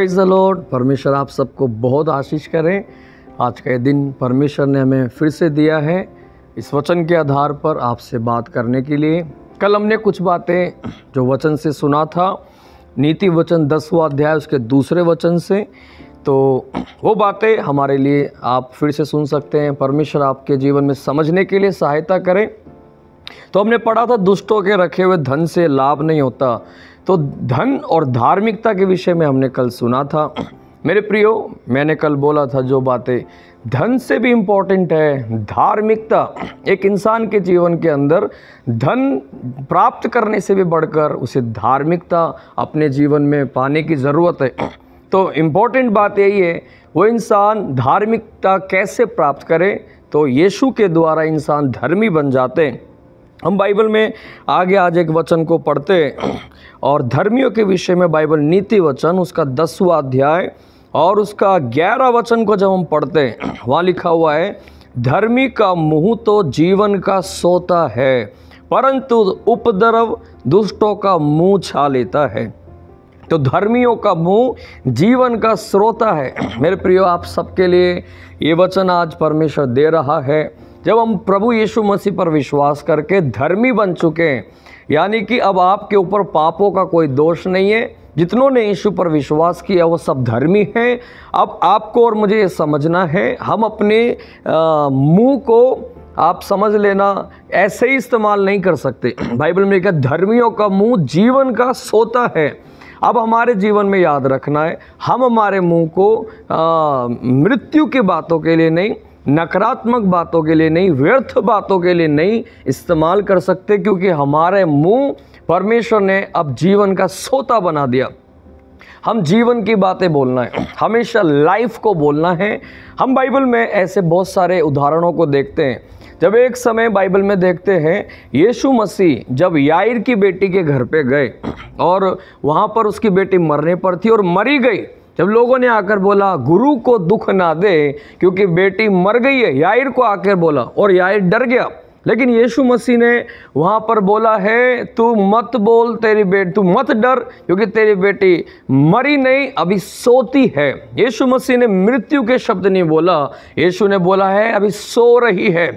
Praise the Lord. परमेश्वर आप सबको बहुत आशीष करें। आज का ये दिन परमेश्वर ने हमें फिर से दिया है इस वचन के आधार पर आपसे बात करने के लिए। कल हमने कुछ बातें जो वचन से सुना था, नीति वचन 10वां अध्याय उसके दूसरे वचन से, तो वो बातें हमारे लिए आप फिर से सुन सकते हैं। परमेश्वर आपके जीवन में समझने के लिए सहायता करें। तो हमने पढ़ा था दुष्टों के रखे हुए धन से लाभ नहीं होता। तो धन और धार्मिकता के विषय में हमने कल सुना था। मेरे प्रियो, मैंने कल बोला था जो बातें धन से भी इम्पोर्टेंट है, धार्मिकता एक इंसान के जीवन के अंदर धन प्राप्त करने से भी बढ़कर उसे धार्मिकता अपने जीवन में पाने की ज़रूरत है। तो इम्पोर्टेंट बात यही है, वो इंसान धार्मिकता कैसे प्राप्त करे। तो यीशु के द्वारा इंसान धर्मी बन जाते हैं। हम बाइबल में आगे आज एक वचन को पढ़ते हैं और धर्मियों के विषय में बाइबल नीति वचन उसका 10वां अध्याय और उसका 11 वचन को जब हम पढ़ते हैं, वहाँ लिखा हुआ है, धर्मी का मुँह तो जीवन का सोता है, परंतु उपद्रव दुष्टों का मुँह छा लेता है। तो धर्मियों का मुँह जीवन का स्रोता है। मेरे प्रियो, आप सबके लिए ये वचन आज परमेश्वर दे रहा है। जब हम प्रभु यीशु मसीह पर विश्वास करके धर्मी बन चुके हैं, यानी कि अब आपके ऊपर पापों का कोई दोष नहीं है। जितनों ने यीशु पर विश्वास किया वो सब धर्मी हैं। अब आपको और मुझे ये समझना है, हम अपने मुंह को आप समझ लेना ऐसे ही इस्तेमाल नहीं कर सकते। बाइबल में लिखा धर्मियों का मुंह जीवन का सोता है। अब हमारे जीवन में याद रखना है, हम हमारे मुंह को मृत्यु की बातों के लिए नहीं, नकारात्मक बातों के लिए नहीं, व्यर्थ बातों के लिए नहीं इस्तेमाल कर सकते, क्योंकि हमारे मुंह परमेश्वर ने अब जीवन का सोता बना दिया। हम जीवन की बातें बोलना है, हमेशा लाइफ को बोलना है। हम बाइबल में ऐसे बहुत सारे उदाहरणों को देखते हैं। जब एक समय बाइबल में देखते हैं, यीशु मसीह जब याईर की बेटी के घर पे गए और वहाँ पर उसकी बेटी मरने पर थी और मरी गई। जब लोगों ने आकर बोला गुरु को दुख ना दे क्योंकि बेटी मर गई है, याईर को आकर बोला और याईर डर गया। लेकिन यीशु मसीह ने वहाँ पर बोला है, तू मत बोल, तू मत डर, क्योंकि तेरी बेटी मरी नहीं, अभी सोती है। यीशु मसीह ने मृत्यु के शब्द नहीं बोला, यीशु ने बोला है अभी सो रही है।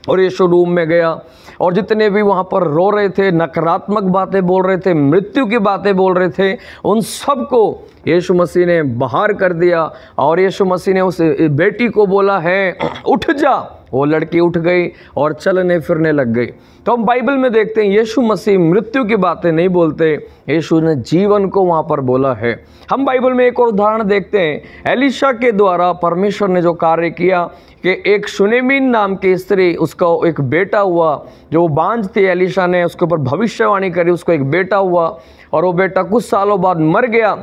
और यीशु रूम में गया और जितने भी वहाँ पर रो रहे थे, नकारात्मक बातें बोल रहे थे, मृत्यु की बातें बोल रहे थे, उन सबको यीशु मसीह ने बाहर कर दिया। और यीशु मसीह ने उस बेटी को बोला है उठ जा। वो लड़की उठ गई और चलने फिरने लग गई। तो हम बाइबल में देखते हैं यीशु मसीह मृत्यु की बातें नहीं बोलते, यीशु ने जीवन को वहाँ पर बोला है। हम बाइबल में एक और उदाहरण देखते हैं, एलीशा के द्वारा परमेश्वर ने जो कार्य किया कि एक शुनेमिन नाम की स्त्री, उसका एक बेटा हुआ, जो बांझ थी, एलीशा ने उसके ऊपर भविष्यवाणी करी, उसको एक बेटा हुआ और वो बेटा कुछ सालों बाद मर गया।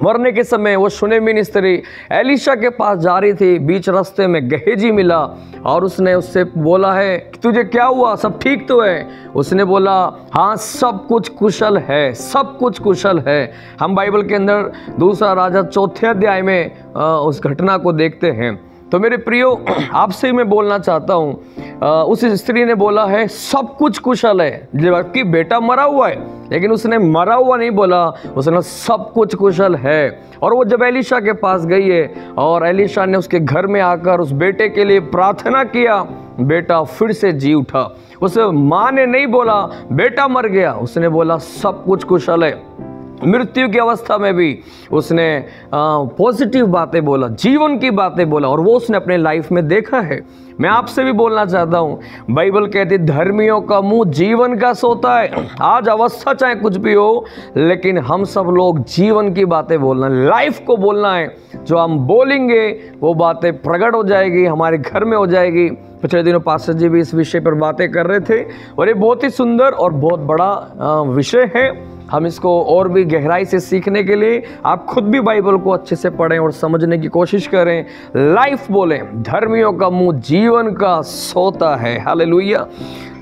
मरने के समय वो शुनेमिन स्त्री एलीशा के पास जा रही थी, बीच रास्ते में गेहजी मिला और उसने उससे बोला है कि तुझे क्या हुआ, सब ठीक तो है? उसने बोला हाँ, सब कुछ कुशल है, सब कुछ कुशल है। हम बाइबल के अंदर दूसरा राजा 4 अध्याय में उस घटना को देखते हैं। तो मेरे प्रियो, आपसे मैं बोलना चाहता हूँ, उस स्त्री ने बोला है सब कुछ कुशल है, जबकि बेटा मरा हुआ है, लेकिन उसने मरा हुआ नहीं बोला, उसने सब कुछ कुशल है। और वो जब एलीशा के पास गई है और एलीशा ने उसके घर में आकर उस बेटे के लिए प्रार्थना किया, बेटा फिर से जी उठा। उस माँ ने नहीं बोला बेटा मर गया, उसने बोला सब कुछ कुशल है। मृत्यु की अवस्था में भी उसने पॉजिटिव बातें बोला, जीवन की बातें बोला, और वो उसने अपने लाइफ में देखा है। मैं आपसे भी बोलना चाहता हूँ, बाइबल कहती धर्मियों का मुंह जीवन का सोता है। आज अवस्था चाहे कुछ भी हो, लेकिन हम सब लोग जीवन की बातें बोलना, लाइफ को बोलना है। जो हम बोलेंगे वो बातें प्रकट हो जाएगी, हमारे घर में हो जाएगी। पिछले दिनों पास्टर जी भी इस विषय पर बातें कर रहे थे और ये बहुत ही सुंदर और बहुत बड़ा विषय है। हम इसको और भी गहराई से सीखने के लिए आप खुद भी बाइबल को अच्छे से पढ़ें और समझने की कोशिश करें। लाइफ बोलें, धर्मियों का मुंह जीवन का सोता है। हालेलुया।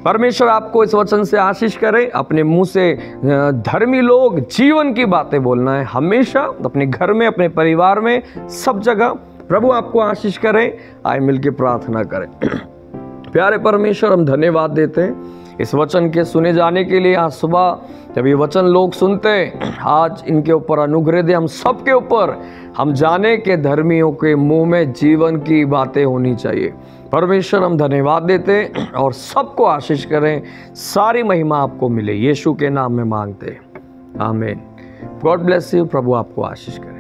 परमेश्वर आपको इस वचन से आशीष करे। अपने मुंह से धर्मी लोग जीवन की बातें बोलना है हमेशा, अपने घर में, अपने परिवार में, सब जगह। प्रभु आपको आशीष करे। आए मिलकर प्रार्थना करें। प्यारे परमेश्वर, हम धन्यवाद देते हैं इस वचन के सुने जाने के लिए आज सुबह जब ये वचन लोग सुनते, आज इनके ऊपर अनुग्रह दे, हम सबके ऊपर। हम जाने के धर्मियों के मुंह में जीवन की बातें होनी चाहिए। परमेश्वर हम धन्यवाद देते और सबको आशीष करें, सारी महिमा आपको मिले, यीशु के नाम में मांगते, आमीन। God bless you. प्रभु आपको आशीष करें।